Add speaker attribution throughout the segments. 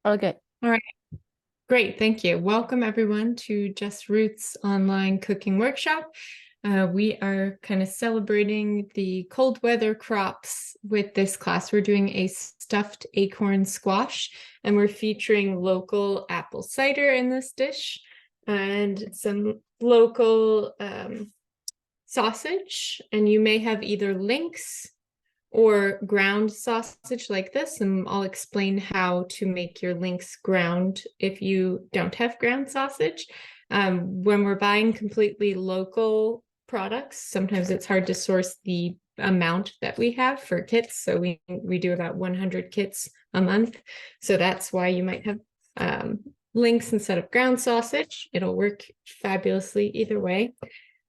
Speaker 1: Okay.
Speaker 2: All right, great. Thank you. Welcome everyone to Just Roots online cooking workshop. We are kind of celebrating the cold weather crops with this class. We're doing a stuffed acorn squash, and we're featuring local apple cider in this dish and some local sausage. And you may have either links or ground sausage like this, and I'll explain how to make your links ground if you don't have ground sausage. When we're buying completely local products, sometimes it's hard to source the amount that we have for kits. So we do about 100 kits a month. So that's why you might have links instead of ground sausage. It'll work fabulously either way.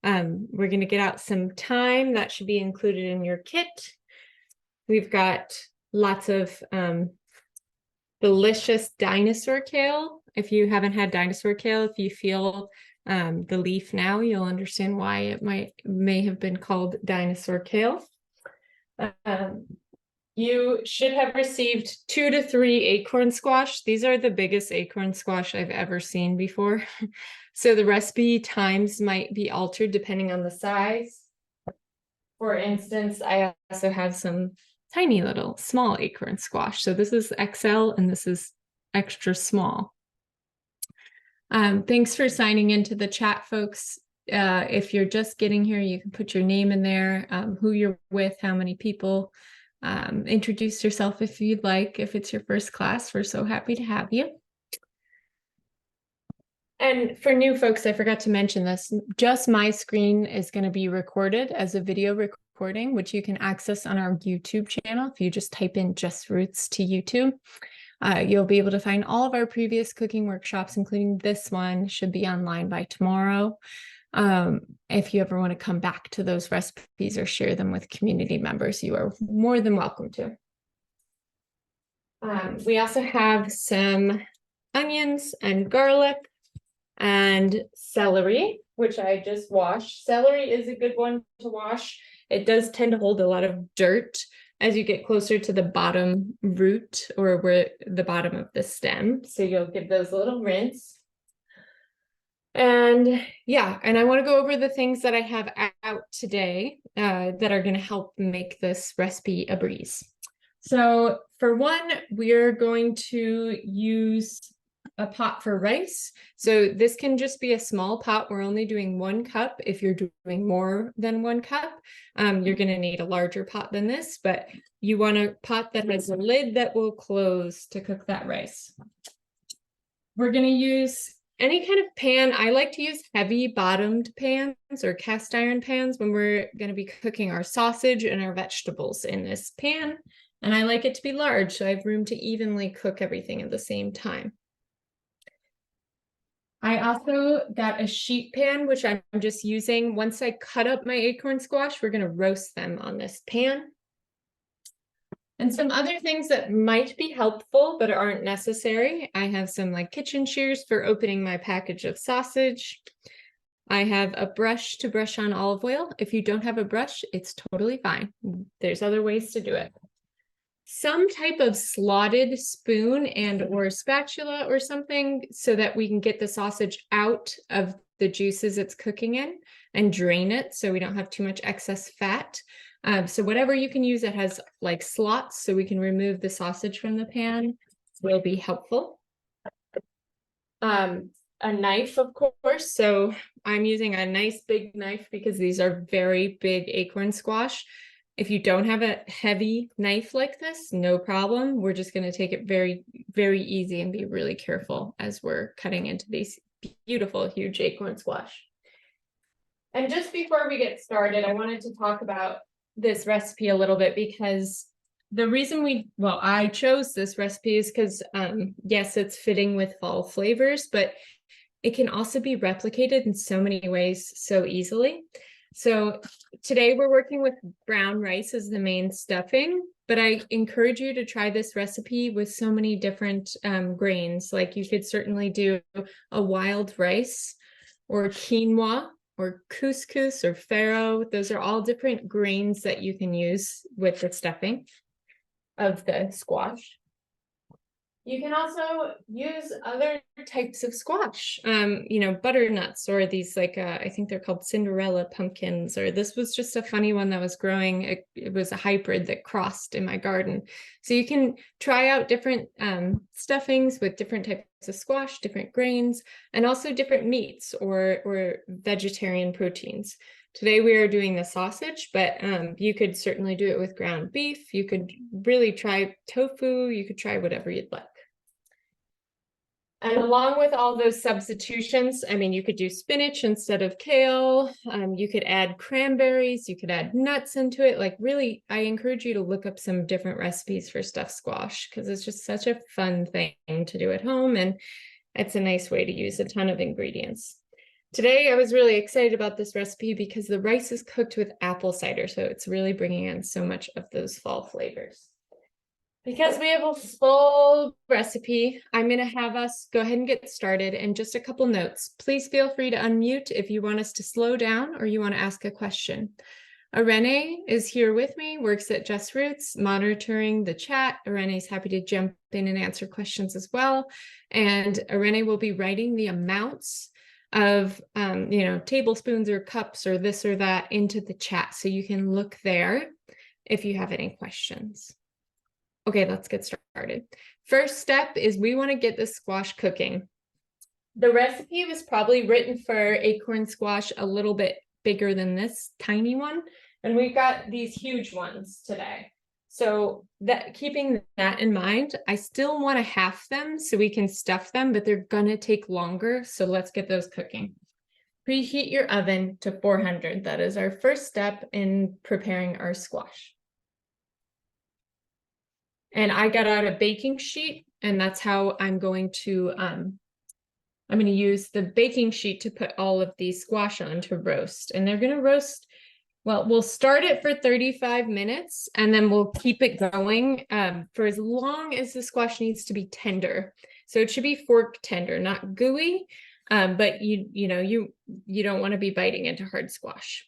Speaker 2: We're going to get out some thyme that should be included in your kit. We've got lots of delicious dinosaur kale. If you haven't had dinosaur kale, if you feel the leaf now, you'll understand why it may have been called dinosaur kale. You should have received 2 to 3 acorn squash. These are the biggest acorn squash I've ever seen before. So the recipe times might be altered depending on the size. For instance, I also have some tiny little small acorn squash. So this is XL and this is extra small. Thanks for signing into the chat, folks. If you're just getting here, you can put your name in there, who you're with, how many people. Introduce yourself if you'd like. If it's your first class, we're so happy to have you. And for new folks, I forgot to mention this, just my screen is going to be recorded as a video recording, which you can access on our YouTube channel. If you just type in Just Roots to YouTube, you'll be able to find all of our previous cooking workshops, including this one, should be online by tomorrow. If you ever want to come back to those recipes or share them with community members, you are more than welcome to. We also have some onions and garlic and celery, which I just washed. Celery is a good one to wash. It does tend to hold a lot of dirt as you get closer to the bottom root or where the bottom of the stem. So you'll give those a little rinse. And yeah, and I want to go over the things that I have out today that are going to help make this recipe a breeze. So for one, we're going to use a pot for rice. So this can just be a small pot. We're only doing 1 cup. If you're doing more than 1 cup, you're going to need a larger pot than this, but you want a pot that has a lid that will close to cook that rice. We're going to use any kind of pan. I like to use heavy bottomed pans or cast iron pans when we're going to be cooking our sausage and our vegetables in this pan. And I like it to be large, so I have room to evenly cook everything at the same time. I also got a sheet pan, which I'm just using. Once I cut up my acorn squash, we're going to roast them on this pan. And some other things that might be helpful but aren't necessary. I have some like kitchen shears for opening my package of sausage. I have a brush to brush on olive oil. If you don't have a brush, it's totally fine. There's other ways to do it. Some type of slotted spoon and or spatula or something so that we can get the sausage out of the juices it's cooking in and drain it so we don't have too much excess fat. So whatever you can use that has like slots so we can remove the sausage from the pan will be helpful. A knife, of course. So I'm using a nice big knife because these are very big acorn squash. If you don't have a heavy knife like this, no problem. We're just going to take it very, very easy and be really careful as we're cutting into these beautiful, huge acorn squash. And just before we get started, I wanted to talk about this recipe a little bit because the reason I chose this recipe is because, yes, it's fitting with fall flavors, but it can also be replicated in so many ways so easily. So today we're working with brown rice as the main stuffing, but I encourage you to try this recipe with so many different grains. Like you could certainly do a wild rice or quinoa or couscous or farro. Those are all different grains that you can use with the stuffing of the squash. You can also use other types of squash, butternuts or these I think they're called Cinderella pumpkins, or this was just a funny one that was growing. It was a hybrid that crossed in my garden. So you can try out different stuffings with different types of squash, different grains, and also different meats or vegetarian proteins. Today we are doing the sausage, but you could certainly do it with ground beef. You could really try tofu. You could try whatever you'd like. And along with all those substitutions, I mean, you could do spinach instead of kale. You could add cranberries. You could add nuts into it. Like really, I encourage you to look up some different recipes for stuffed squash because it's just such a fun thing to do at home. And it's a nice way to use a ton of ingredients. Today, I was really excited about this recipe because the rice is cooked with apple cider. So it's really bringing in so much of those fall flavors. Because we have a full recipe, I'm going to have us go ahead and get started. And just a couple notes. Please feel free to unmute if you want us to slow down or you want to ask a question. Irene is here with me, works at Just Roots, monitoring the chat. Irene is happy to jump in and answer questions as well. And Irene will be writing the amounts of, tablespoons or cups or this or that into the chat. So you can look there if you have any questions. Okay, let's get started. First step is we want to get the squash cooking. The recipe was probably written for acorn squash a little bit bigger than this tiny one, and we've got these huge ones today. So keeping that in mind, I still want to half them so we can stuff them, but they're gonna take longer. So let's get those cooking. Preheat your oven to 400. That is our first step in preparing our squash. And I got out a baking sheet, and that's how I'm going to use the baking sheet to put all of these squash on to roast. And they're going to roast, well, we'll start it for 35 minutes, and then we'll keep it going for as long as the squash needs to be tender. So it should be fork tender, not gooey, but you don't want to be biting into hard squash.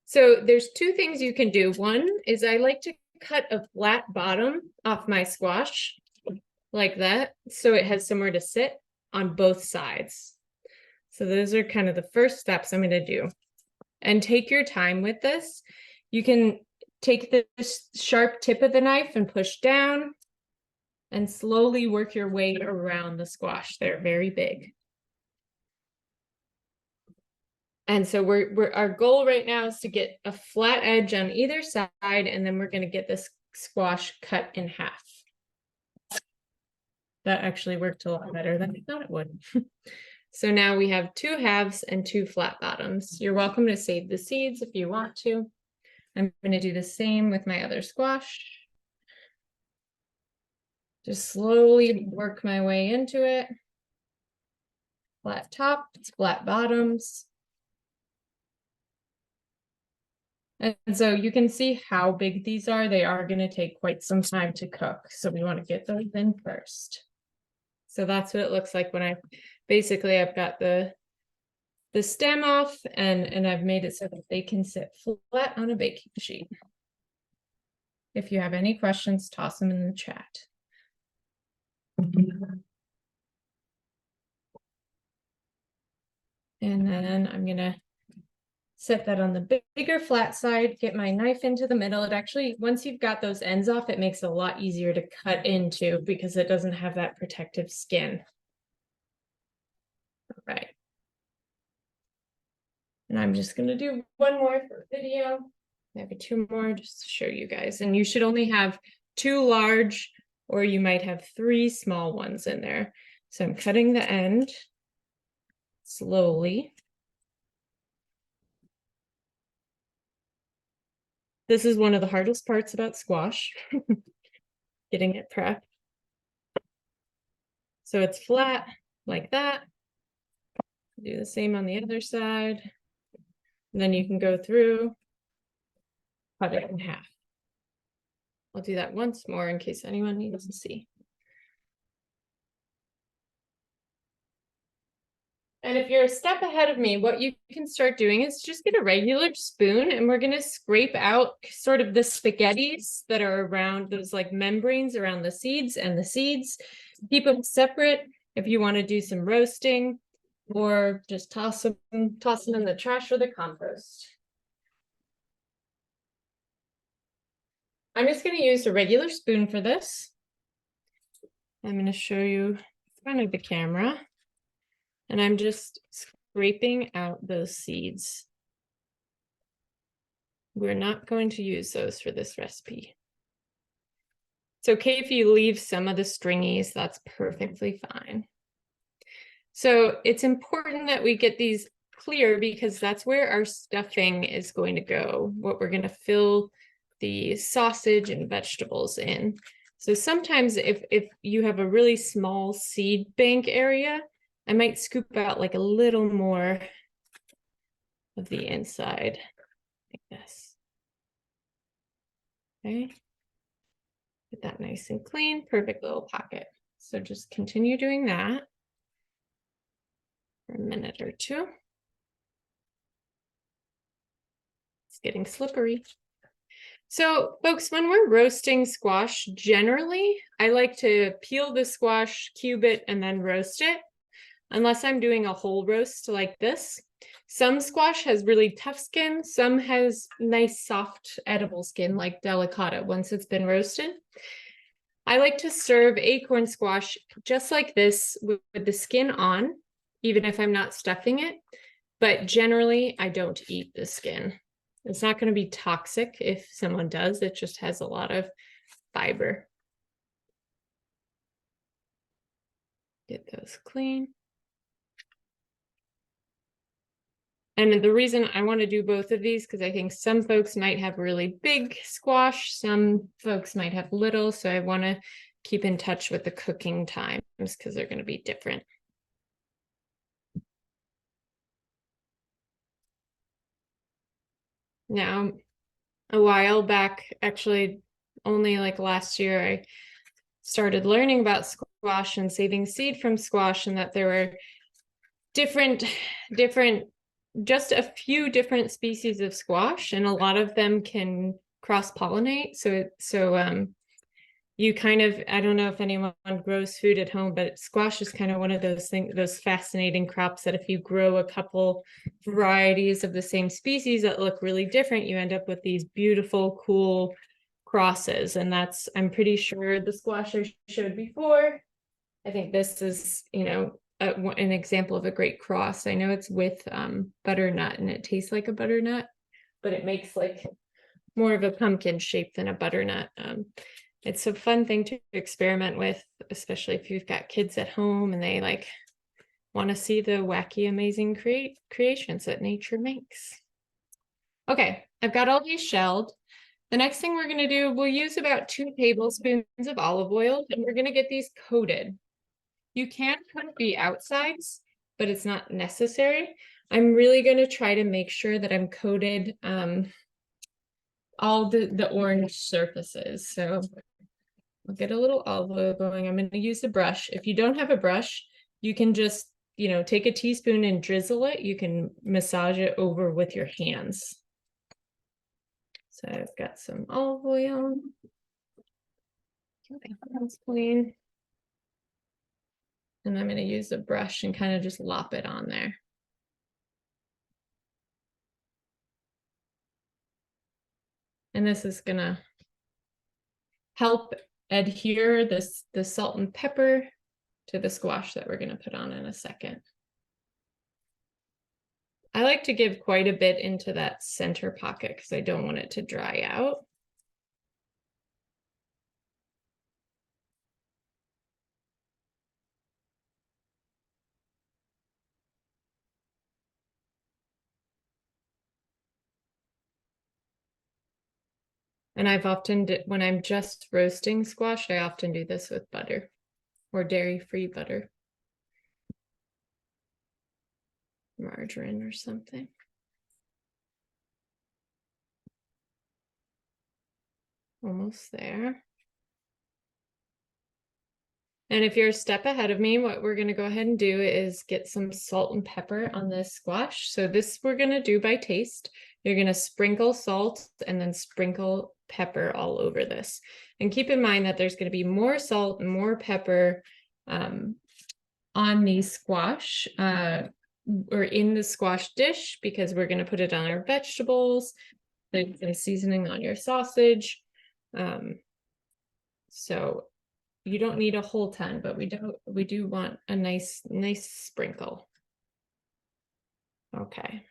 Speaker 2: So there's two things you can do. One is I like to cut a flat bottom off my squash like that, so it has somewhere to sit on both sides. So those are kind of the first steps I'm going to do. And take your time with this. You can take the sharp tip of the knife and push down and slowly work your way around the squash. They're very big. And so our goal right now is to get a flat edge on either side, and then we're going to get this squash cut in half. That actually worked a lot better than I thought it would. So now we have 2 halves and 2 flat bottoms. You're welcome to save the seeds if you want to. I'm going to do the same with my other squash. Just slowly work my way into it. Flat tops, flat bottoms. And so you can see how big these are. They are going to take quite some time to cook. So we want to get those in first. So that's what it looks like when I've got the stem off and I've made it so that they can sit flat on a baking sheet. If you have any questions, toss them in the chat. And then I'm going to set that on the bigger flat side, get my knife into the middle. It actually, once you've got those ends off, it makes it a lot easier to cut into because it doesn't have that protective skin. All right. And I'm just going to do one more for video, maybe 2 more just to show you guys. And you should only have 2 large, or you might have 3 small ones in there. So I'm cutting the end slowly. This is one of the hardest parts about squash, getting it prepped. So it's flat like that. Do the same on the other side. And then you can go through, cut it in half. I'll do that once more in case anyone needs to see. And if you're a step ahead of me, what you can start doing is just get a regular spoon and we're going to scrape out sort of the spaghettis that are around those like membranes around the seeds and the seeds. Keep them separate if you want to do some roasting, or just toss them in the trash or the compost. I'm just going to use a regular spoon for this. I'm going to show you in front of the camera. And I'm just scraping out those seeds. We're not going to use those for this recipe. It's okay if you leave some of the stringies, that's perfectly fine. So it's important that we get these clear because that's where our stuffing is going to go, what we're going to fill the sausage and vegetables in. So sometimes if you have a really small seed bank area, I might scoop out like a little more of the inside, like this. Okay. Get that nice and clean, perfect little pocket. So just continue doing that for a minute or two. It's getting slippery. So folks, when we're roasting squash, generally, I like to peel the squash, cube it, and then roast it, unless I'm doing a whole roast like this. Some squash has really tough skin, some has nice, soft, edible skin like delicata once it's been roasted. I like to serve acorn squash just like this with the skin on, even if I'm not stuffing it, but generally I don't eat the skin. It's not going to be toxic if someone does, it just has a lot of fiber. Get those clean. And the reason I want to do both of these, because I think some folks might have really big squash, some folks might have little, so I want to keep in touch with the cooking times because they're going to be different. Now, a while back, actually only like last year, I started learning about squash and saving seed from squash, and that there were different, just a few different species of squash, and a lot of them can cross-pollinate. So you kind of, I don't know if anyone grows food at home, but squash is kind of one of those things, those fascinating crops that if you grow a couple varieties of the same species that look really different, you end up with these beautiful, cool crosses. And that's, I'm pretty sure the squash I showed before, I think this is, you know, an example of a great cross. I know it's with butternut and it tastes like a butternut, but it makes like more of a pumpkin shape than a butternut. It's a fun thing to experiment with, especially if you've got kids at home and they like want to see the wacky, amazing creations that nature makes. Okay, I've got all these shelled. The next thing we're going to do, we'll use about 2 tablespoons of olive oil, and we're going to get these coated. You can coat the outsides, but it's not necessary. I'm really going to try to make sure that I'm coated all the orange surfaces. So I'll get a little olive oil going. I'm going to use a brush. If you don't have a brush, you can just, you know, take a teaspoon and drizzle it. You can massage it over with your hands. So I've got some olive oil. Okay, that's clean. And I'm going to use a brush and kind of just lop it on there. And this is going to help adhere the salt and pepper to the squash that we're going to put on in a second. I like to give quite a bit into that center pocket because I don't want it to dry out. And I've often, when I'm just roasting squash, I often do this with butter or dairy-free butter. Margarine or something. Almost there. And if you're a step ahead of me, what we're gonna go ahead and do is get some salt and pepper on this squash. So this we're gonna do by taste. You're gonna sprinkle salt and then sprinkle pepper all over this. And keep in mind that there's gonna be more salt and more pepper on the squash or in the squash dish, because we're gonna put it on our vegetables, and seasoning on your sausage. So you don't need a whole ton, but we do want a nice sprinkle. Okay.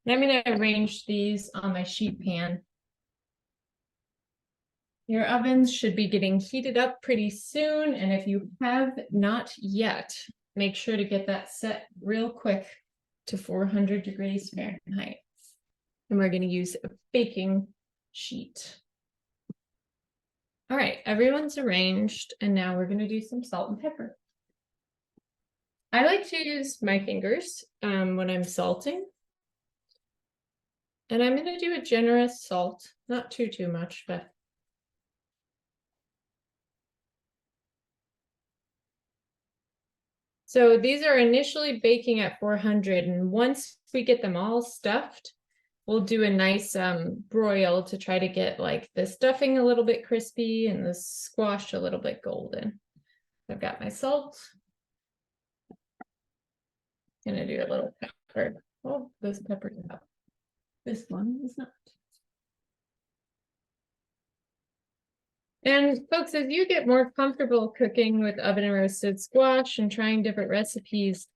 Speaker 2: And I'm going to arrange these on my sheet pan. Your ovens should be getting heated up pretty soon, and if you have not yet, make sure to get that set real quick to 400 degrees Fahrenheit. And we're going to use a baking sheet. All right, everyone's arranged, and now we're going to do some salt and pepper. I like to use my fingers when I'm salting. And I'm going to do a generous salt, not too much, but so these are initially baking at 400, and once we get them all stuffed, we'll do a nice broil to try to get like the stuffing a little bit crispy and the squash a little bit golden. I've got my salt. Gonna do a little pepper. Oh, this pepper's up. This one is not. And folks, as you get more comfortable cooking with oven roasted squash and trying different recipes,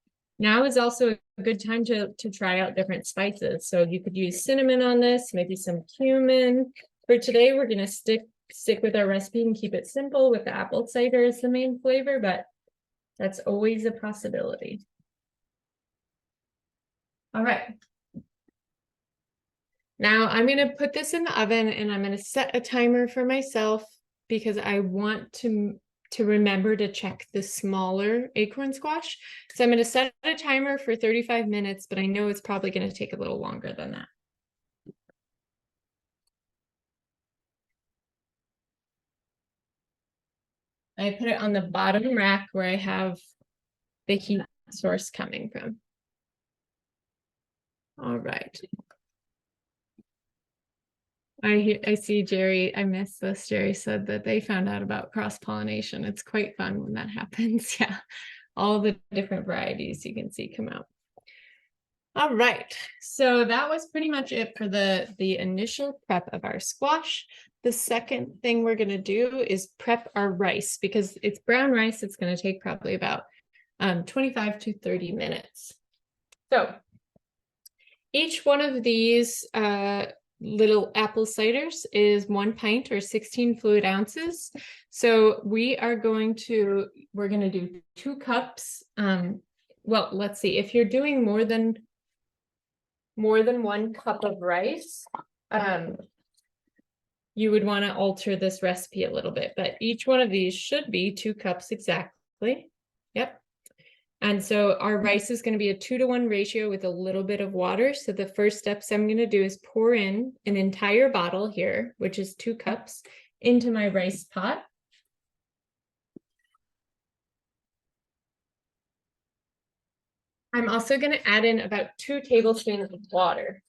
Speaker 2: now is also a good time to try out different spices. So you could use cinnamon on this, maybe some cumin. For today, we're gonna stick with our recipe and keep it simple with the apple cider as the main flavor, but that's always a possibility. All right. Now I'm gonna put this in the oven and I'm gonna set a timer for myself because I want to remember to check the smaller acorn squash. So I'm going to set a timer for 35 minutes, but I know it's probably going to take a little longer than that. I put it on the bottom rack where I have the heat source coming from. All right. I see Jerry, I missed this. Jerry said that they found out about cross-pollination. It's quite fun when that happens. Yeah, all the different varieties you can see come out. All right, so that was pretty much it for the initial prep of our squash. The second thing we're going to do is prep our rice, because it's brown rice. It's going to take probably about 25 to 30 minutes. So each one of these little apple ciders is 1 pint or 16 fluid ounces. So we're going to do 2 cups. Well, let's see, if you're doing more than 1 cup of rice, you would want to alter this recipe a little bit, but each one of these should be 2 cups exactly. Yep. And so our rice is going to be a 2-to-1 ratio with a little bit of water. So the first steps I'm going to do is pour in an entire bottle here, which is 2 cups, into my rice pot. I'm also going to add in about 2 tablespoons of water.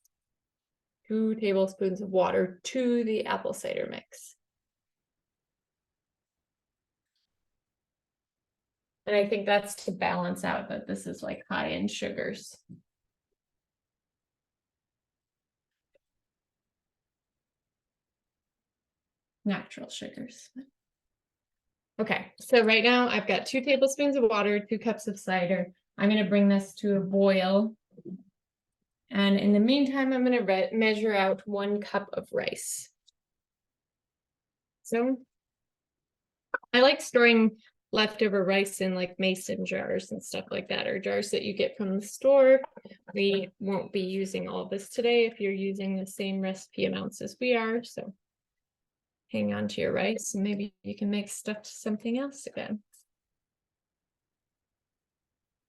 Speaker 2: 2 tablespoons of water to the apple cider mix. And I think that's to balance out that this is like high in sugars. Natural sugars. Okay, so right now I've got 2 tablespoons of water, 2 cups of cider. I'm going to bring this to a boil. And in the meantime, I'm going to measure out 1 cup of rice. So I like storing leftover rice in like mason jars and stuff like that, or jars that you get from the store. We won't be using all this today if you're using the same recipe amounts as we are. So hang on to your rice and maybe you can make stuff to something else again.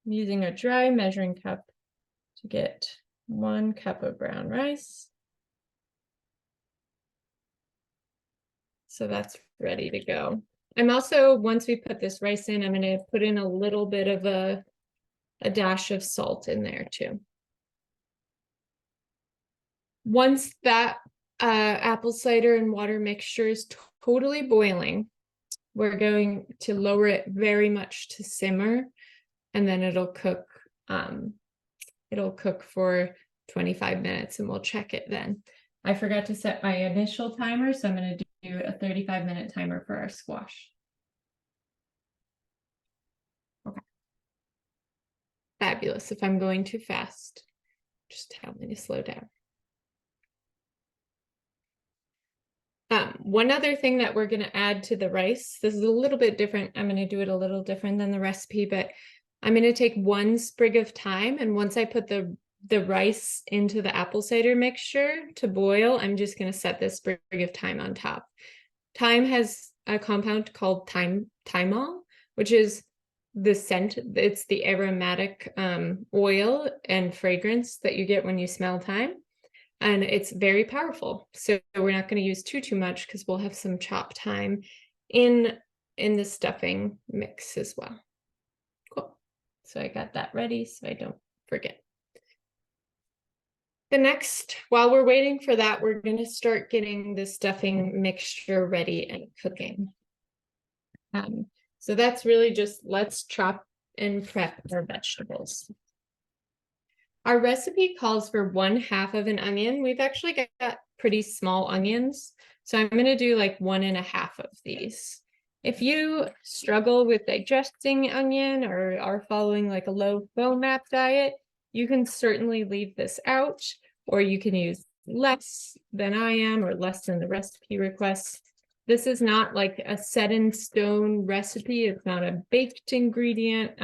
Speaker 2: I'm using a dry measuring cup to get 1 cup of brown rice. So that's ready to go. I'm also, once we put this rice in, I'm gonna put in a little bit of a dash of salt in there too. Once that apple cider and water mixture is totally boiling, we're going to lower it very much to simmer, and then it'll cook for 25 minutes and we'll check it then. I forgot to set my initial timer, so I'm going to do a 35-minute timer for our squash. Okay. Fabulous. If I'm going too fast, just tell me to slow down. One other thing that we're going to add to the rice, this is a little bit different. I'm going to do it a little different than the recipe, but I'm going to take 1 sprig of thyme, and once I put the rice into the apple cider mixture to boil, I'm just going to set this sprig of thyme on top. Thyme has a compound called thymol, which is the scent. It's the aromatic oil and fragrance that you get when you smell thyme. And it's very powerful. So we're not going to use too much because we'll have some chopped thyme in the stuffing mix as well. Cool. So I got that ready so I don't forget. The next, while we're waiting for that, we're going to start getting the stuffing mixture ready and cooking. So that's really just, let's chop and prep our vegetables. Our recipe calls for 1/2 of an onion. We've actually got pretty small onions, so I'm going to do like 1.5 of these. If you struggle with digesting onion or are following like a low FODMAP diet, you can certainly leave this out, or you can use less than I am or less than the recipe requests. This is not like a set in stone recipe. It's not a baked ingredient.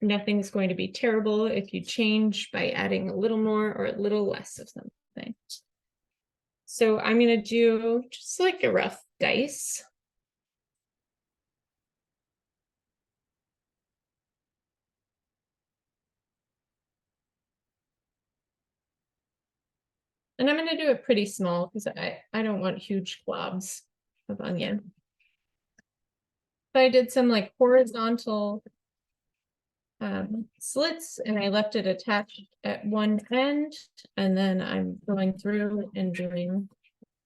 Speaker 2: Nothing's going to be terrible if you change by adding a little more or a little less of something. So I'm going to do just like a rough dice. And I'm going to do it pretty small because I don't want huge globs of onion. But I did some like horizontal slits, and I left it attached at one end, and then I'm going through and doing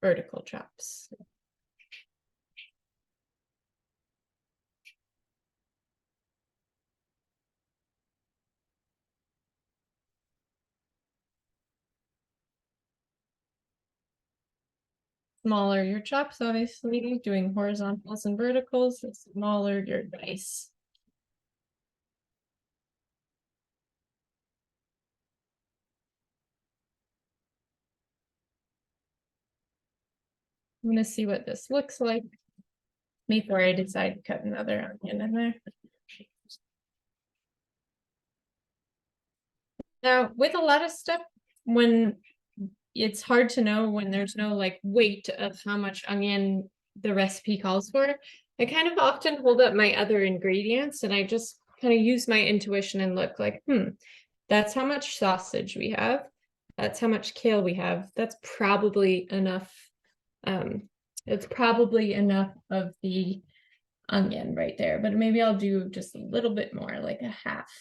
Speaker 2: vertical chops. Smaller your chops, obviously, doing horizontals and verticals, the smaller your dice. I'm going to see what this looks like before I decide to cut another onion in there. Now, with a lot of stuff, when it's hard to know when there's no like weight of how much onion the recipe calls for, I kind of often hold up my other ingredients and I just kind of use my intuition and look like, that's how much sausage we have. That's how much kale we have. That's probably enough. It's probably enough of the onion right there, but maybe I'll do just a little bit more, like a half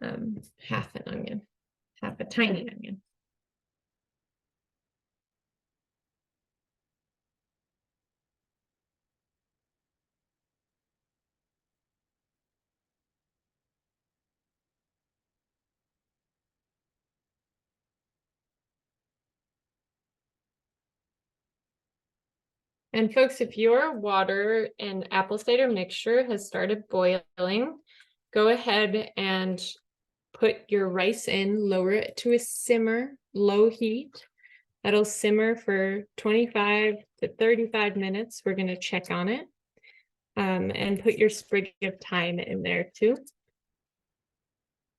Speaker 2: an onion, half a tiny onion. And folks, if your water and apple cider mixture has started boiling, go ahead and put your rice in, lower it to a simmer, low heat. That'll simmer for 25 to 35 minutes. We're going to check on it. And put your sprig of thyme in there too.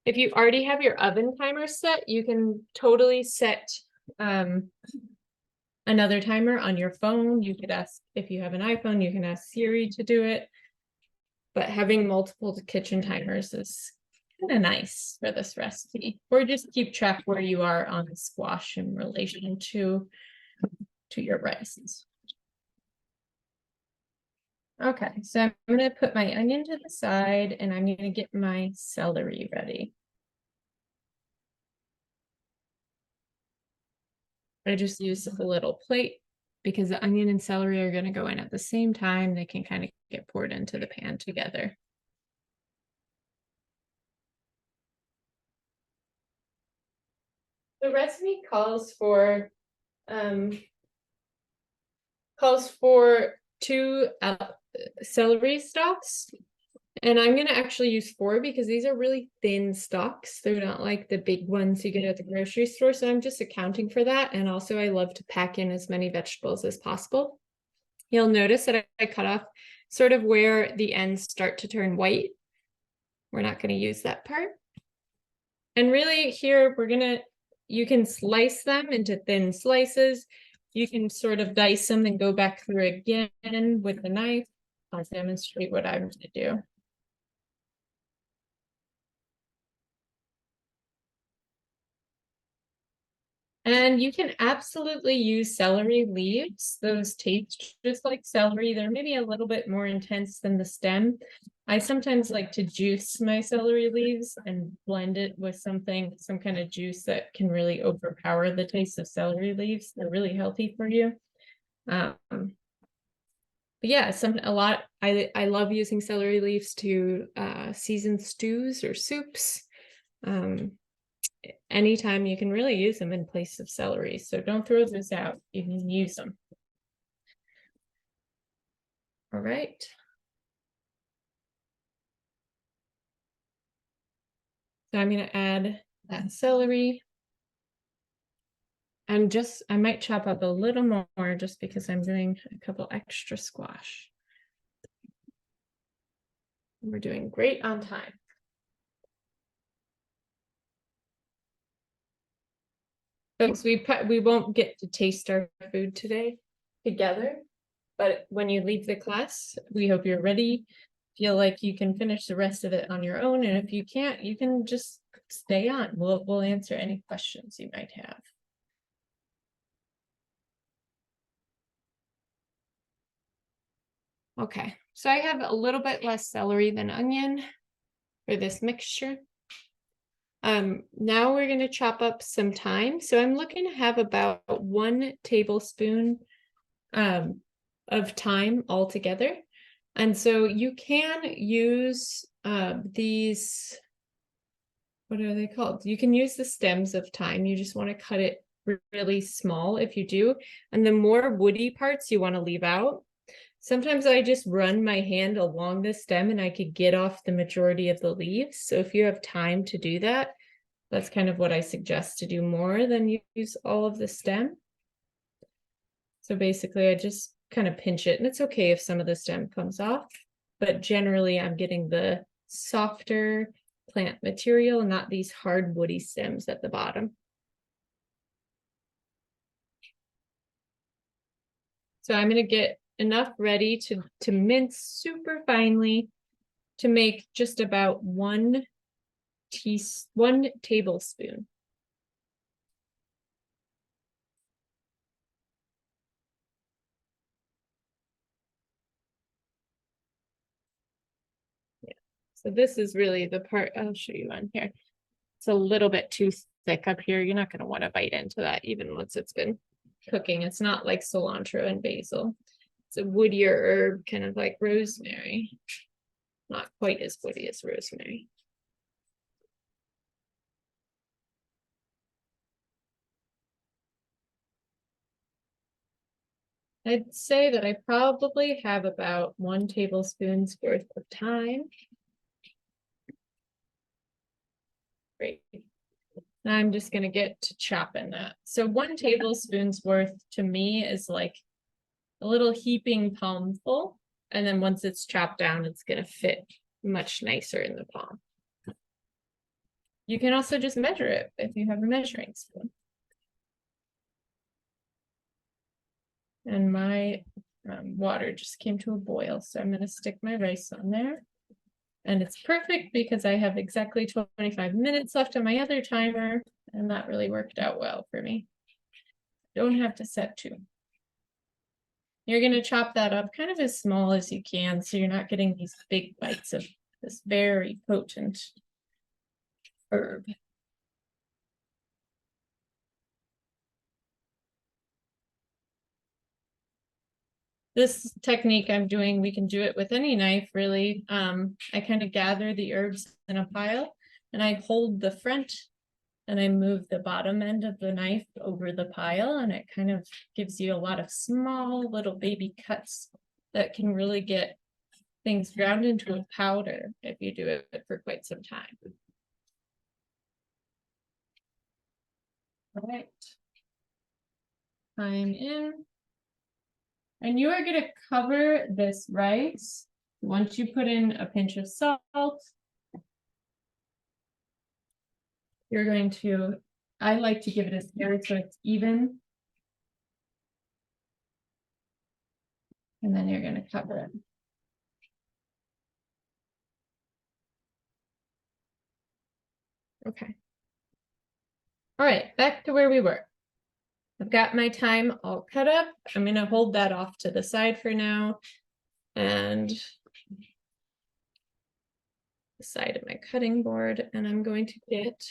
Speaker 2: If you already have your oven timer set, you can totally set another timer on your phone. You could ask, if you have an iPhone, you can ask Siri to do it. But having multiple kitchen timers is kind of nice for this recipe. Or just keep track where you are on the squash in relation to your rice. Okay, so I'm gonna put my onion to the side and I'm gonna get my celery ready. I just use a little plate because the onion and celery are gonna go in at the same time. They can kind of get poured into the pan together. The recipe um, calls for two celery stalks. And I'm gonna actually use 4 because these are really thin stalks. They're not like the big ones you get at the grocery store. So I'm just accounting for that. And also I love to pack in as many vegetables as possible. You'll notice that I cut off sort of where the ends start to turn white. We're not gonna use that part. And really here you can slice them into thin slices. You can sort of dice them and go back through again with the knife. I'll demonstrate what I'm gonna do. And you can absolutely use celery leaves. Those taste just like celery. They're maybe a little bit more intense than the stem. I sometimes like to juice my celery leaves and blend it with some kind of juice that can really overpower the taste of celery leaves. They're really healthy for you. But yeah, I love using celery leaves to season stews or soups. Anytime you can really use them in place of celery. So don't throw those out. You can use them. All right. So I'm going to add that celery. I might chop up a little more just because I'm doing a couple extra squash. We're doing great on time. Folks, we won't get to taste our food today together, but when you leave the class, we hope you're ready. Feel like you can finish the rest of it on your own, and if you can't, you can just stay on. We'll answer any questions you might have. Okay, so I have a little bit less celery than onion for this mixture. Now we're going to chop up some thyme. So I'm looking to have about 1 tablespoon of thyme altogether. And so you can use these, what are they called? You can use the stems of thyme. You just want to cut it really small if you do. And the more woody parts you want to leave out. Sometimes I just run my hand along the stem and I could get off the majority of the leaves. So if you have time to do that, that's kind of what I suggest, to do more than use all of the stem. So basically I just kind of pinch it, and it's okay if some of the stem comes off, but generally I'm getting the softer plant material, not these hard woody stems at the bottom. So I'm going to get enough ready to mince super finely to make just about 1 tablespoon. Yeah. So this is really the part I'll show you on here. It's a little bit too thick up here. You're not going to want to bite into that even once it's been cooking. It's not like cilantro and basil. It's a woodier herb, kind of like rosemary. Not quite as woody as rosemary. I'd say that I probably have about 1 tablespoon's worth of thyme. Great. Now I'm just going to get to chopping that. So 1 tablespoon's worth to me is like a little heaping palmful. And then once it's chopped down, it's going to fit much nicer in the palm. You can also just measure it if you have a measuring spoon. And my water just came to a boil, so I'm going to stick my rice on there. And it's perfect because I have exactly 25 minutes left on my other timer, and that really worked out well for me. Don't have to set 2. You're going to chop that up kind of as small as you can, so you're not getting these big bites of this very potent herb. This technique I'm doing, we can do it with any knife, really. I kind of gather the herbs in a pile, and I hold the front, and I move the bottom end of the knife over the pile, and it kind of gives you a lot of small little baby cuts that can really get things ground into a powder if you do it for quite some time. All right. Thyme in. And you are going to cover this rice once you put in a pinch of salt. You're going to, I like to give it a stir so it's even. And then you're going to cover it. Okay. All right, back to where we were. I've got my thyme all cut up. I'm going to hold that off to the side for now. And the side of my cutting board. And I'm going to get,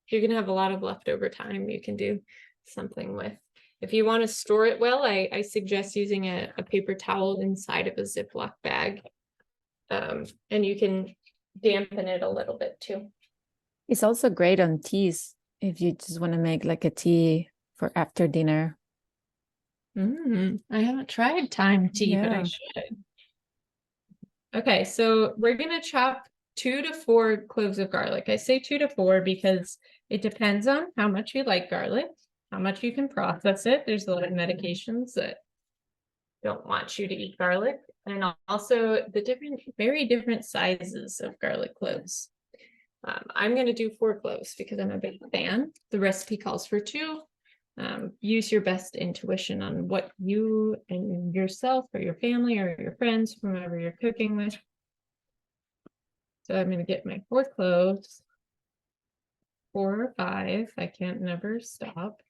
Speaker 2: you're going to have a lot of leftover thyme you can do something with. If you want to store it well, I suggest using a paper towel inside of a Ziploc bag. And you can dampen it a little bit too.
Speaker 1: It's also great on teas if you just want to make like a tea for after dinner.
Speaker 2: I haven't tried thyme tea, but I should. Okay, so we're gonna chop 2 to 4 cloves of garlic. I say 2 to 4 because it depends on how much you like garlic, how much you can process it. There's a lot of medications that don't want you to eat garlic, and also the very different sizes of garlic cloves. I'm going to do 4 cloves because I'm a big fan. The recipe calls for 2. Use your best intuition on what you and yourself or your family or your friends, whomever you're cooking with. So I'm going to get my 4 cloves, 4 or 5. I can't never stop.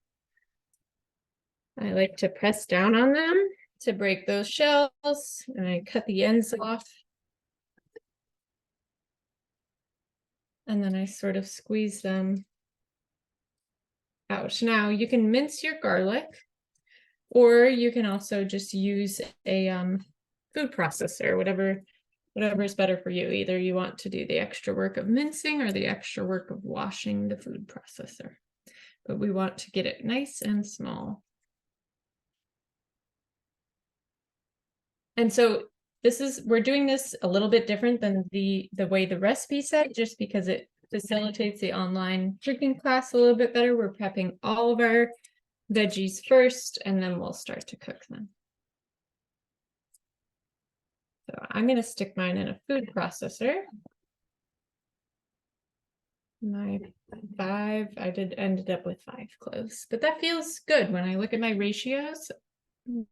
Speaker 2: I like to press down on them to break those shells, and I cut the ends off. And then I sort of squeeze them out. Now you can mince your garlic, or you can also just use a food processor, whatever is better for you. Either you want to do the extra work of mincing or the extra work of washing the food processor. But we want to get it nice and small. And so we're doing this a little bit different than the way the recipe said, just because it facilitates the online cooking class a little bit better. We're prepping all of our veggies first, and then we'll start to cook them. So I'm going to stick mine in a food processor. My 5, ended up with 5 cloves, but that feels good. When I look at my ratios,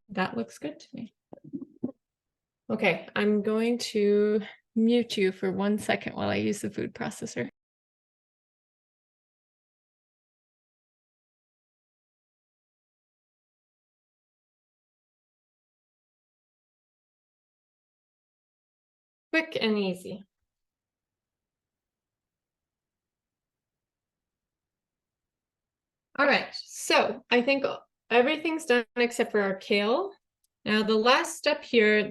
Speaker 2: that looks good to me. Okay, I'm going to mute you for 1 second while I use the food processor. Quick and easy. All right, so I think everything's done except for our kale. Now the last step here,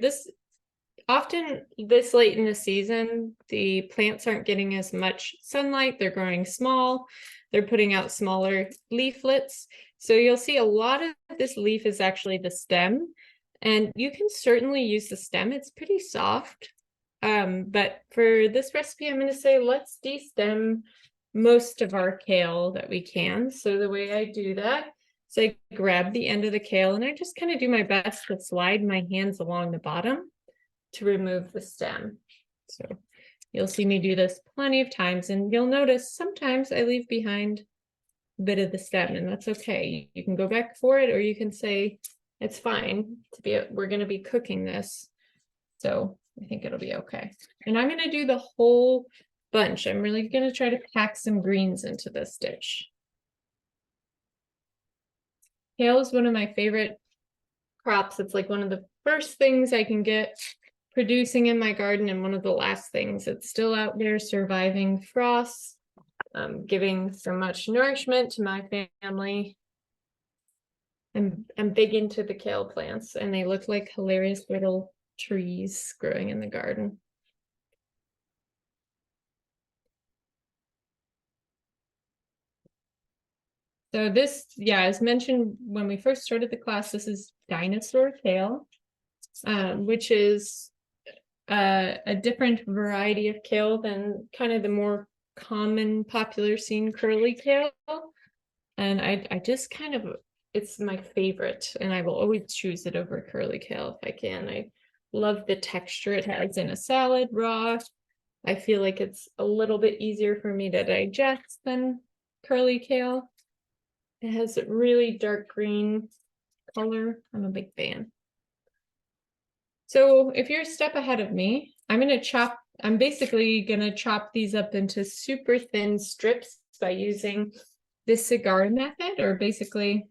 Speaker 2: often this late in the season, the plants aren't getting as much sunlight. They're growing small. They're putting out smaller leaflets. So you'll see a lot of this leaf is actually the stem. And you can certainly use the stem. It's pretty soft. But for this recipe, I'm going to say let's destem most of our kale that we can. So the way I do that is I grab the end of the kale and I just kind of do my best to slide my hands along the bottom to remove the stem. So you'll see me do this plenty of times, and you'll notice sometimes I leave behind a bit of the stem, and that's okay. You can go back for it, or you can say it's fine we're going to be cooking this, so I think it'll be okay. And I'm going to do the whole bunch. I'm really going to try to pack some greens into this dish. Kale is one of my favorite crops. It's like one of the first things I can get producing in my garden, and one of the last things. It's still out there surviving frost, giving so much nourishment to my family. I'm big into the kale plants, and they look like hilarious little trees growing in the garden. So this, yeah, as mentioned when we first started the class, this is dinosaur kale, which is a different variety of kale than kind of the more common popular seen curly kale. And I just kind of, it's my favorite, and I will always choose it over curly kale if I can. I love the texture it has in a salad raw. I feel like it's a little bit easier for me to digest than curly kale. It has a really dark green color. I'm a big fan. So if you're a step ahead of me, I'm basically gonna chop these up into super thin strips by using this cigar method, or basically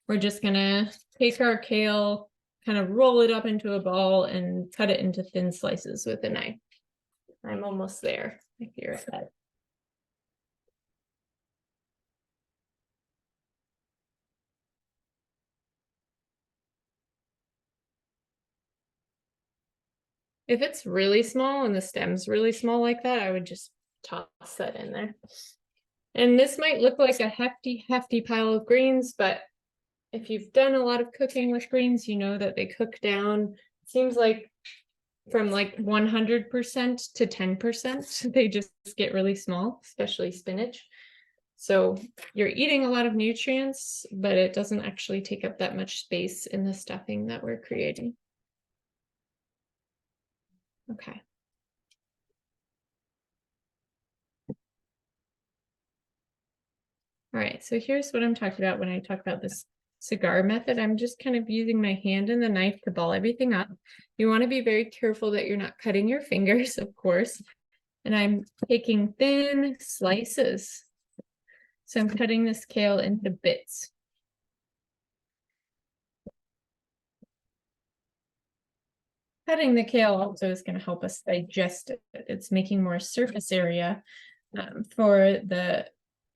Speaker 2: we're just gonna take our kale, kind of roll it up into a ball and cut it into thin slices with a knife. I'm almost there, if you're ahead. If it's really small and the stem's really small like that, I would just toss that in there. And this might look like a hefty pile of greens, but if you've done a lot of cooking with greens, you know that they cook down. It seems like from like 100% to 10%, they just get really small, especially spinach. So you're eating a lot of nutrients, but it doesn't actually take up that much space in the stuffing that we're creating. Okay. All right, so here's what I'm talking about when I talk about this cigar method. I'm just kind of using my hand and the knife to ball everything up. You want to be very careful that you're not cutting your fingers, of course. And I'm taking thin slices. So I'm cutting this kale into bits. Cutting the kale also is going to help us digest it. It's making more surface area for the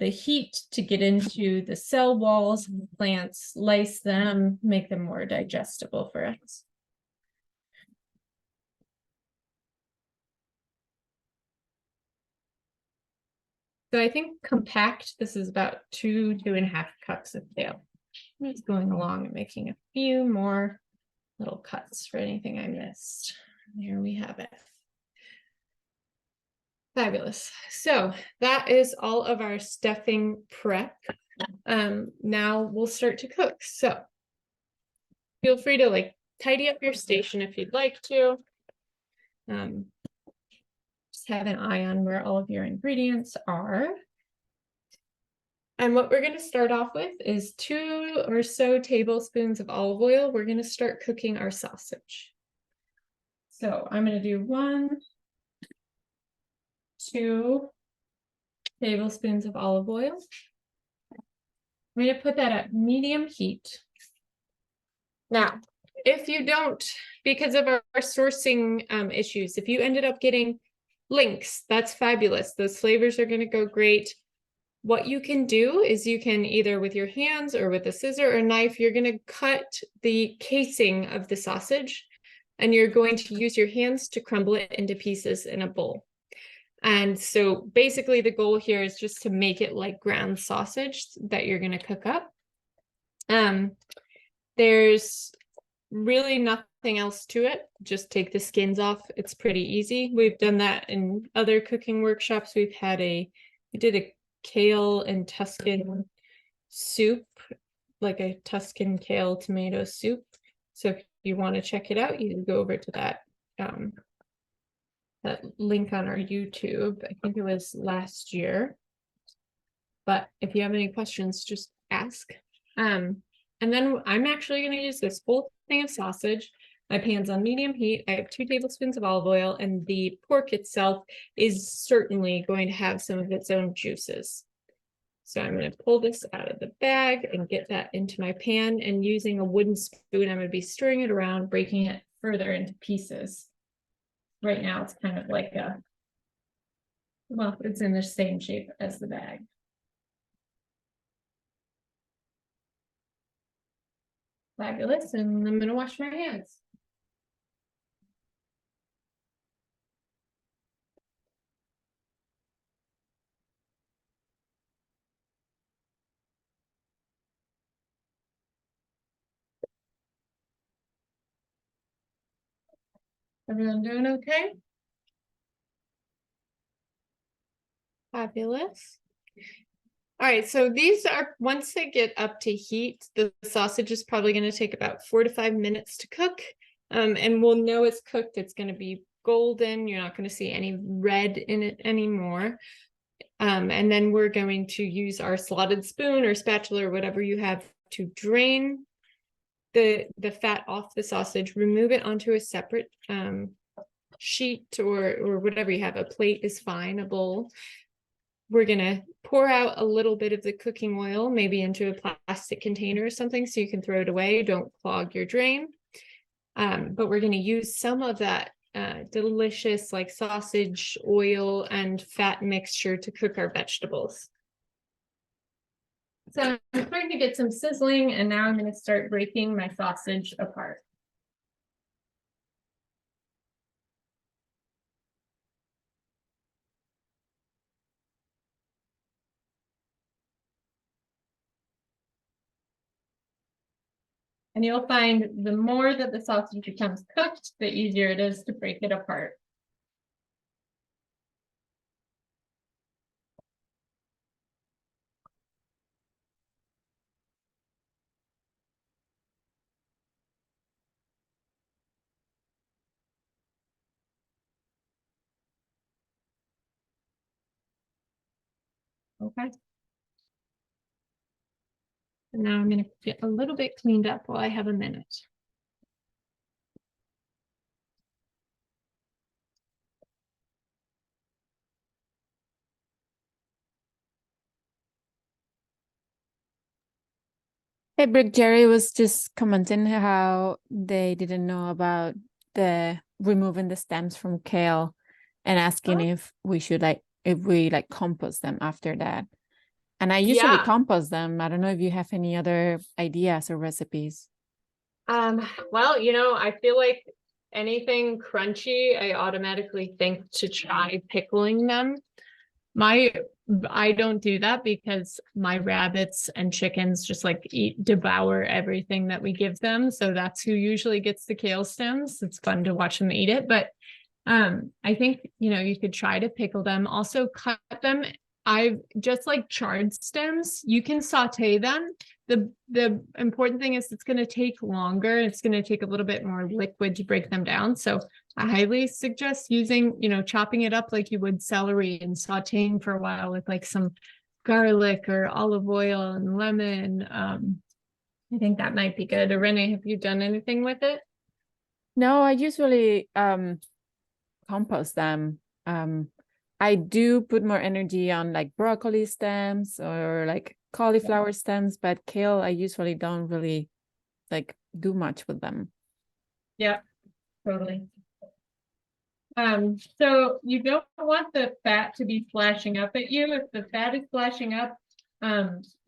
Speaker 2: heat to get into the cell walls of the plants, lyse them, make them more digestible for us. So I think compact, this is about 2.5 cups of kale. I'm just going along and making a few more little cuts for anything I missed. There we have it. Fabulous. So that is all of our stuffing prep. Now we'll start to cook. So feel free to like tidy up your station if you'd like to. Just have an eye on where all of your ingredients are. And what we're going to start off with is 2 or so tablespoons of olive oil. We're going to start cooking our sausage. So I'm going to do 1, 2 tablespoons of olive oil. I'm going to put that at medium heat. Now, if you don't, because of our sourcing issues, if you ended up getting links, that's fabulous. Those flavors are going to go great. What you can do is you can either with your hands or with a scissor or knife, you're going to cut the casing of the sausage, and you're going to use your hands to crumble it into pieces in a bowl. And so basically the goal here is just to make it like ground sausage that you're going to cook up. There's really nothing else to it. Just take the skins off. It's pretty easy. We've done that in other cooking workshops. We did a kale and Tuscan soup, like a Tuscan kale tomato soup. So if you want to check it out, you can go over to that link on our YouTube. I think it was last year. But if you have any questions, just ask. And then I'm actually going to use this whole thing of sausage. My pan's on medium heat. I have 2 tablespoons of olive oil, and the pork itself is certainly going to have some of its own juices. So I'm going to pull this out of the bag and get that into my pan, and using a wooden spoon, I'm going to be stirring it around, breaking it further into pieces. Right now it's kind of like well, it's in the same shape as the bag. Fabulous, and I'm going to wash my hands. Everyone doing okay? Fabulous. All right, so these are, once they get up to heat, the sausage is probably going to take about 4 to 5 minutes to cook. And we'll know it's cooked. It's going to be golden. You're not going to see any red in it anymore. And then we're going to use our slotted spoon or spatula or whatever you have to drain the fat off the sausage, remove it onto a separate sheet or whatever you have. A plate is fine, a bowl. We're gonna pour out a little bit of the cooking oil, maybe into a plastic container or something so you can throw it away. Don't clog your drain. But we're gonna use some of that delicious like sausage oil and fat mixture to cook our vegetables. So I'm starting to get some sizzling, and now I'm going to start breaking my sausage apart. And you'll find the more that the sausage becomes cooked, the easier it is to break it apart. Okay. And now I'm going to get a little bit cleaned up while I have a minute.
Speaker 1: Hey, Brick, Jerry was just commenting how they didn't know about the removing the stems from kale and asking if we should if we compost them after that. And I usually compost them. I don't know if you have any other ideas or recipes.
Speaker 2: Well, I feel like anything crunchy, I automatically think to try pickling them. I don't do that because my rabbits and chickens just devour everything that we give them. So that's who usually gets the kale stems. It's fun to watch them eat it. But I think, you could try to pickle them. Also cut them. I've just like charred stems, you can saute them. The important thing is it's going to take longer. It's going to take a little bit more liquid to break them down. So I highly suggest using, chopping it up like you would celery and sauteing for a while with like some garlic or olive oil and lemon. I think that might be good. Renee, have you done anything with it?
Speaker 1: No, I usually compost them. I do put more energy on like broccoli stems or like cauliflower stems, but kale, I usually don't really do much with them.
Speaker 2: Yeah, totally. So you don't want the fat to be flashing up at you. If the fat is flashing up,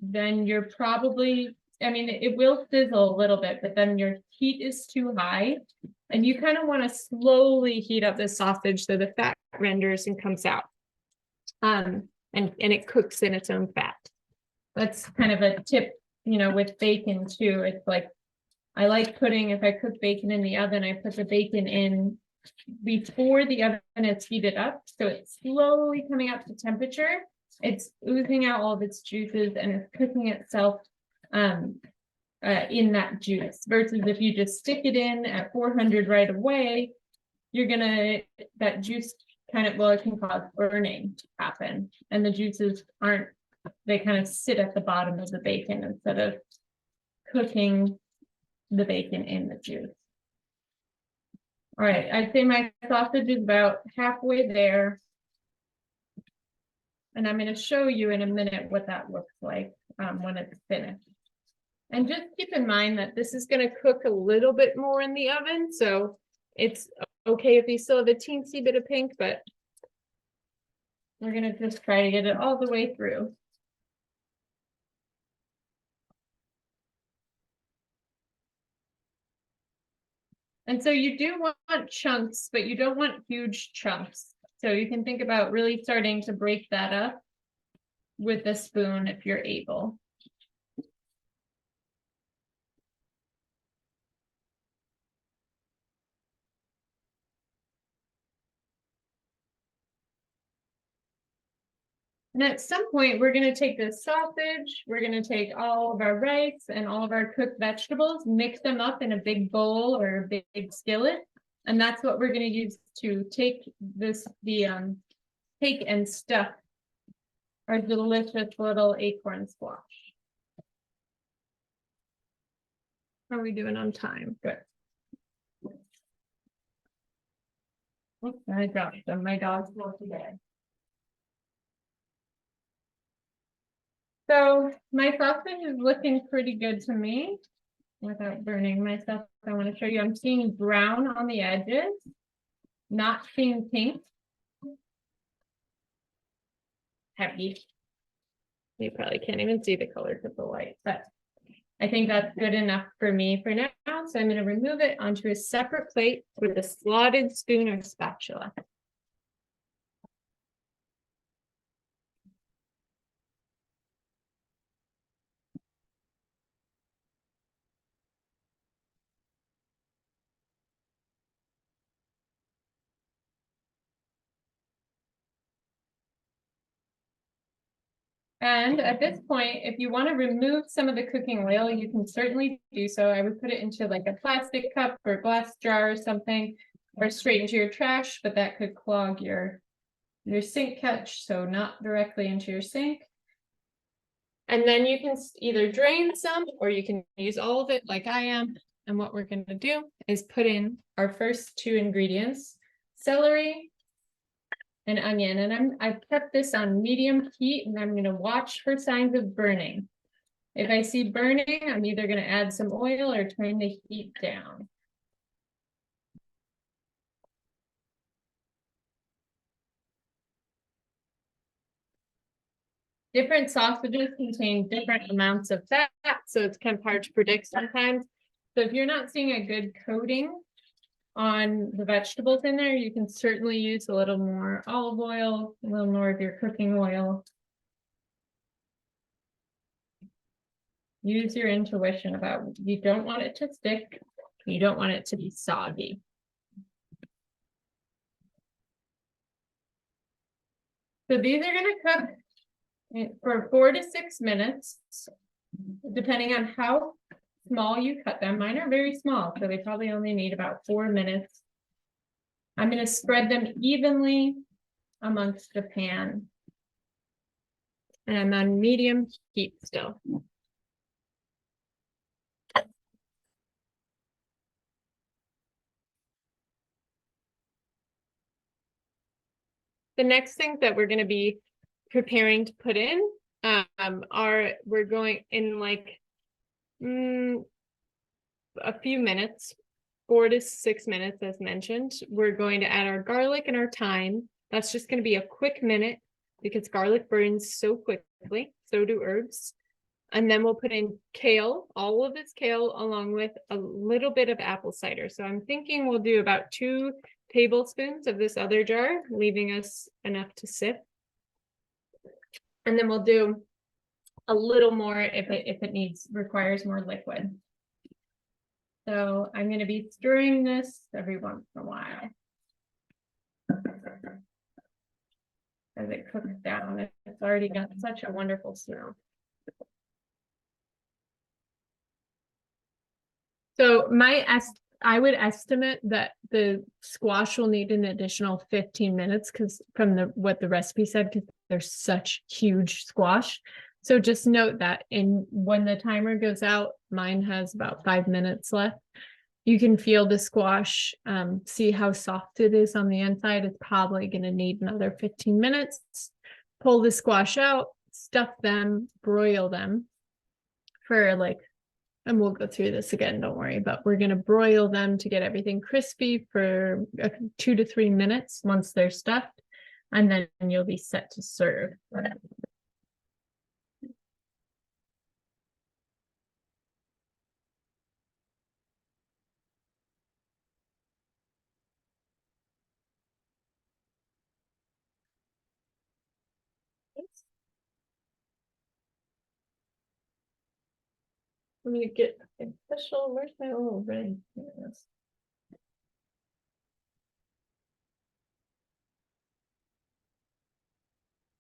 Speaker 2: then you're probably, it will sizzle a little bit, but then your heat is too high. And you kind of want to slowly heat up the sausage so the fat renders and comes out. And it cooks in its own fat. That's kind of a tip, with bacon too. It's like, I like putting, if I cook bacon in the oven, I put the bacon in before the oven is heated up. So it's slowly coming up to temperature. It's oozing out all of its juices and it's cooking itself in that juice, versus if you just stick it in at 400 right away, that juice it can cause burning to happen. And the juices they kind of sit at the bottom of the bacon instead of cooking the bacon in the juice. All right, I'd say my sausage is about halfway there. And I'm going to show you in a minute what that looks like when it's finished. And just keep in mind that this is going to cook a little bit more in the oven. So it's okay if you still have a teensy bit of pink, but we're going to just try to get it all the way through. And so you do want chunks, but you don't want huge chunks. So you can think about really starting to break that up with a spoon if you're able. And at some point, we're going to take this sausage, we're going to take all of our rice and all of our cooked vegetables, mix them up in a big bowl or a big skillet. And that's what we're going to use to take take and stuff our delicious little acorn squash. How are we doing on time? Good. Oops, I dropped them. My dog's still today. So my sausage is looking pretty good to me. Without burning myself, I want to show you. I'm seeing brown on the edges, not seeing pink. Heavy. You probably can't even see the colors of the light, but I think that's good enough for me for now. So I'm going to remove it onto a separate plate with a slotted spoon or spatula. And at this point, if you want to remove some of the cooking oil, you can certainly do so. I would put it into like a plastic cup or glass jar or something, or straight into your trash, but that could clog your sink catch, so not directly into your sink. And then you can either drain some or you can use all of it like I am. And what we're going to do is put in our first two ingredients, celery and onion. And I've kept this on medium heat and I'm going to watch for signs of burning. If I see burning, I'm either going to add some oil or turn the heat down. Different sausages contain different amounts of fat, so it's kind of hard to predict sometimes. So if you're not seeing a good coating on the vegetables in there, you can certainly use a little more olive oil, a little more of your cooking oil. Use your intuition about, you don't want it to stick, you don't want it to be soggy. So these are going to cook for 4 to 6 minutes, depending on how small you cut them. Mine are very small, so they probably only need about 4 minutes. I'm going to spread them evenly amongst the pan. And I'm on medium heat still. The next thing that we're going to be preparing to put in we're going in like a few minutes, 4 to 6 minutes as mentioned. We're going to add our garlic and our thyme. That's just going to be a quick minute because garlic burns so quickly, so do herbs. And then we'll put in kale, all of this kale, along with a little bit of apple cider. So I'm thinking we'll do about 2 tablespoons of this other jar, leaving us enough to sip. And then we'll do a little more if it requires more liquid. So I'm going to be stirring this every once in a while as it cooks down. It's already got such a wonderful smell. So I would estimate that the squash will need an additional 15 minutes because from what the recipe said, because they're such huge squash. So just note that when the timer goes out, mine has about 5 minutes left. You can feel the squash, see how soft it is on the inside. It's probably going to need another 15 minutes. pull the squash out, stuff them, broil them for like, and we'll go through this again, don't worry, but we're gonna broil them to get everything crispy for 2 to 3 minutes once they're stuffed, and then you'll be set to serve. Let me get a special, where's my little ring? Here it is.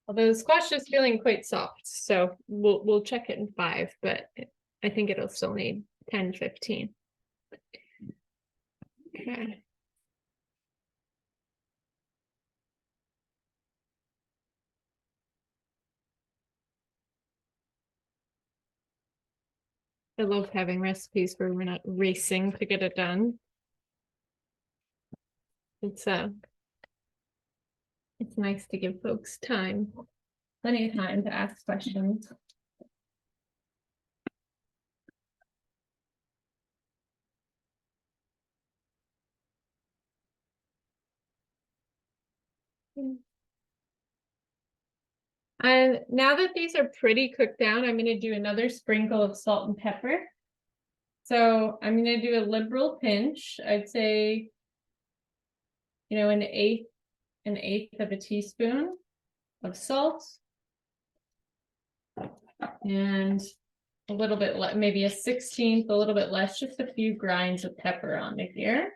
Speaker 2: Although the squash is feeling quite soft, so we'll check it in 5, but I think it'll still need 10, 15. Okay. I love having recipes where we're not racing to get it done. It's nice to give folks time, plenty of time to ask questions. And now that these are pretty cooked down, I'm going to do another sprinkle of salt and pepper. So I'm going to do a liberal pinch. I'd say, you know, an eighth of a teaspoon of salt. And a little bit, maybe a 1/16, a little bit less, just a few grinds of pepper onto here.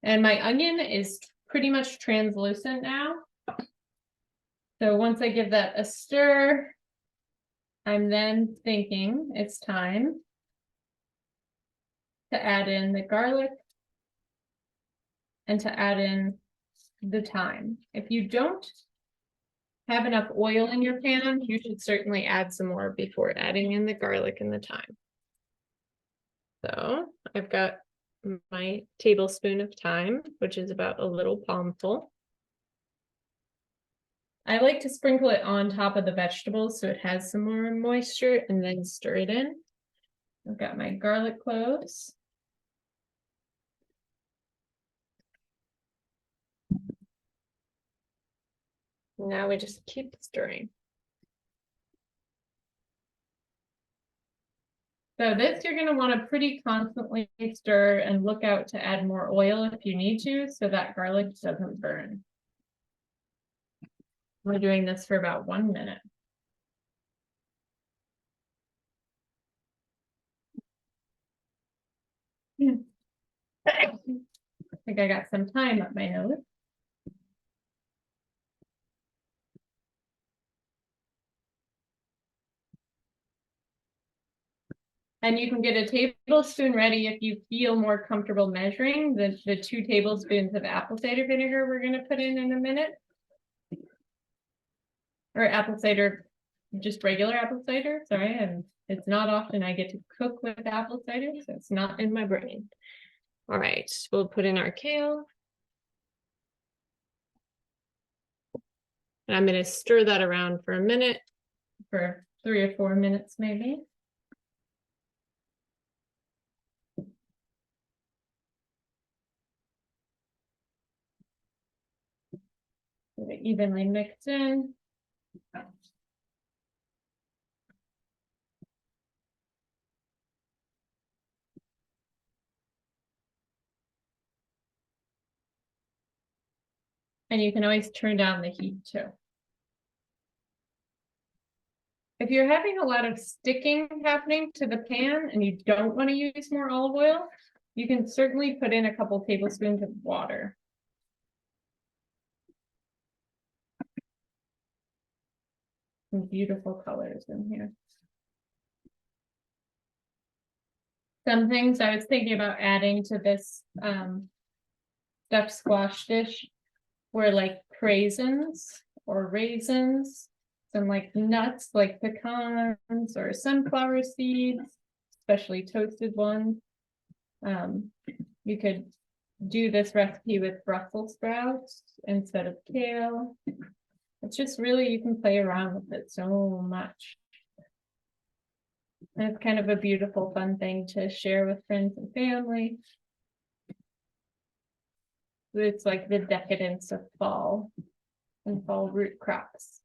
Speaker 2: And my onion is pretty much translucent now. So once I give that a stir, I'm then thinking it's time to add in the garlic and to add in the thyme. If you don't have enough oil in your pan, you should certainly add some more before adding in the garlic and the thyme. So I've got my tablespoon of thyme, which is about a little palmful. I like to sprinkle it on top of the vegetables so it has some more moisture and then stir it in. I've got my garlic cloves. Now we just keep stirring. So this you're going to want to pretty constantly stir and look out to add more oil if you need to, so that garlic doesn't burn. We're doing this for about 1 minute. I think I got some thyme up my nose. And you can get a tablespoon ready if you feel more comfortable measuring the 2 tablespoons of apple cider vinegar we're going to put in a minute. Or apple cider, just regular apple cider, sorry, and it's not often I get to cook with apple cider, so it's not in my brain. All right, we'll put in our kale. And I'm going to stir that around for a minute, for 3 or 4 minutes maybe. Get it evenly mixed in. And you can always turn down the heat too. If you're having a lot of sticking happening to the pan and you don't want to use more olive oil, you can certainly put in a couple tablespoons of water. Some beautiful colors in here. Some things I was thinking about adding to this stuffed squash dish were like craisins or raisins, some like nuts like pecans or sunflower seeds, especially toasted ones. You could do this recipe with Brussels sprouts instead of kale. It's just really, you can play around with it so much. And it's kind of a beautiful, fun thing to share with friends and family. It's like the decadence of fall and fall root crops.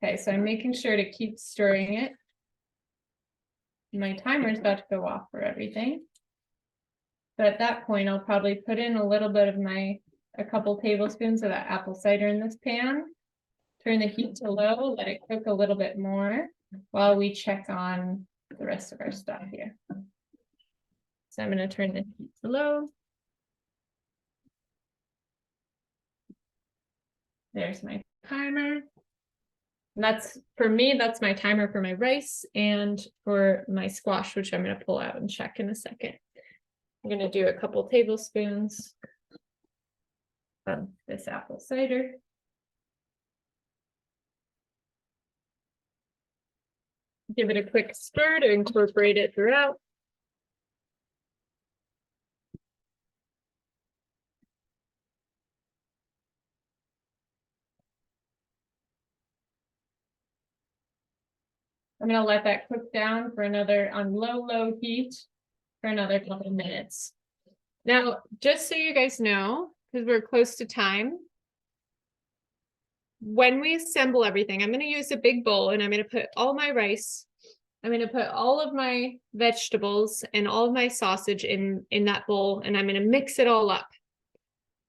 Speaker 2: Okay, so I'm making sure to keep stirring it. My timer is about to go off for everything. But at that point, I'll probably put in a little bit of a couple tablespoons of that apple cider in this pan. Turn the heat to low, let it cook a little bit more while we check on the rest of our stuff here. So I'm going to turn the heat to low. There's my timer. And that's, for me, that's my timer for my rice and for my squash, which I'm going to pull out and check in a second. I'm going to do a couple tablespoons of this apple cider. Give it a quick stir to incorporate it throughout. I'm going to let that cook down for another, on low heat, for another couple minutes. Now, just so you guys know, because we're close to time, when we assemble everything, I'm going to use a big bowl and I'm going to put all my rice, I'm going to put all of my vegetables and all of my sausage in that bowl, and I'm going to mix it all up.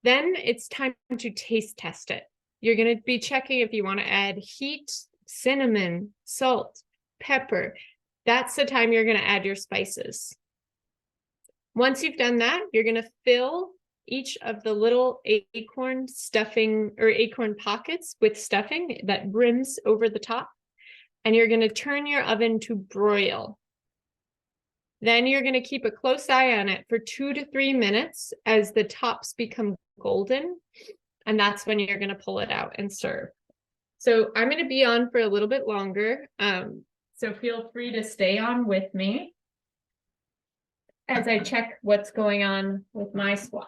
Speaker 2: Then it's time to taste test it. You're going to be checking if you want to add heat, cinnamon, salt, pepper. That's the time you're going to add your spices. Once you've done that, you're going to fill each of the little acorn stuffing or acorn pockets with stuffing that brims over the top. And you're going to turn your oven to broil. Then you're going to keep a close eye on it for 2 to 3 minutes as the tops become golden. And that's when you're going to pull it out and serve. So I'm going to be on for a little bit longer. So feel free to stay on with me as I check what's going on with my squash.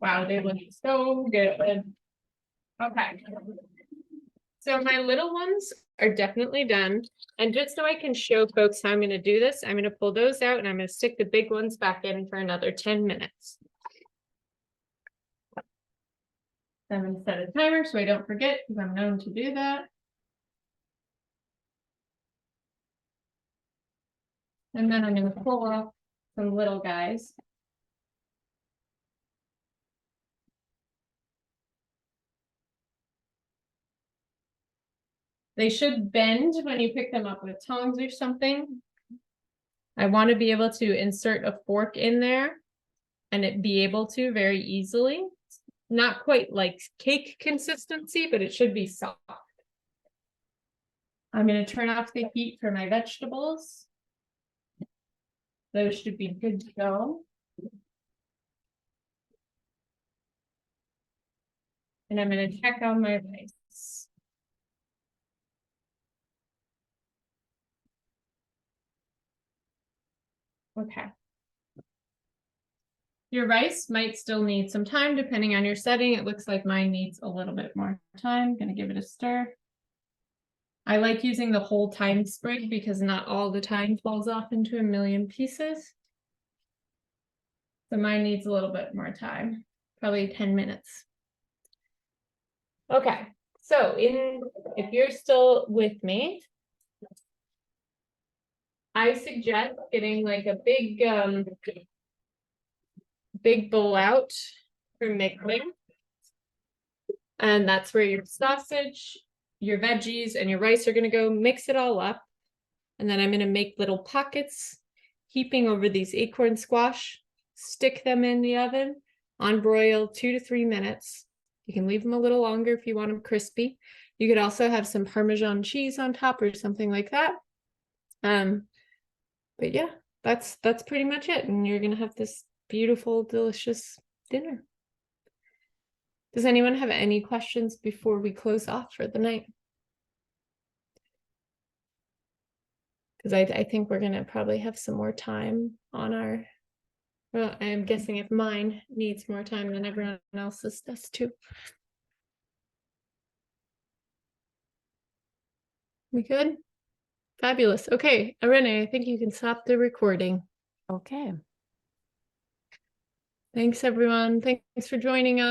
Speaker 2: Wow, they look so good. Okay. So my little ones are definitely done. And just so I can show folks how I'm going to do this, I'm going to pull those out and I'm going to stick the big ones back in for another 10 minutes. I'm going to set a timer so I don't forget, because I'm known to do that. And then I'm going to pull off some little guys. They should bend when you pick them up with tongs or something. I want to be able to insert a fork in there and it be able to very easily. Not quite like cake consistency, but it should be soft. I'm going to turn off the heat for my vegetables. Those should be good to go. And I'm going to check on my rice. Okay. Your rice might still need some time depending on your setting. It looks like mine needs a little bit more time. I'm going to give it a stir. I like using the whole thyme sprig because not all the thyme falls off into a million pieces. So mine needs a little bit more time, probably 10 minutes. Okay, so if you're still with me, I suggest getting like a big bowl out for mixing. And that's where your sausage, your veggies, and your rice are going to go. Mix it all up. And then I'm going to make little pockets, heaping over these acorn squash. Stick them in the oven on broil 2 to 3 minutes. You can leave them a little longer if you want them crispy. You could also have some Parmesan cheese on top or something like that. But yeah, that's pretty much it. And you're going to have this beautiful, delicious dinner. Does anyone have any questions before we close off for the night? Because I think we're gonna probably have some more time on our, well, I'm guessing if mine needs more time than everyone else's does too. We good? Fabulous. Okay, Renee, I think you can stop the recording.
Speaker 1: Okay.
Speaker 2: Thanks, everyone. Thanks for joining us.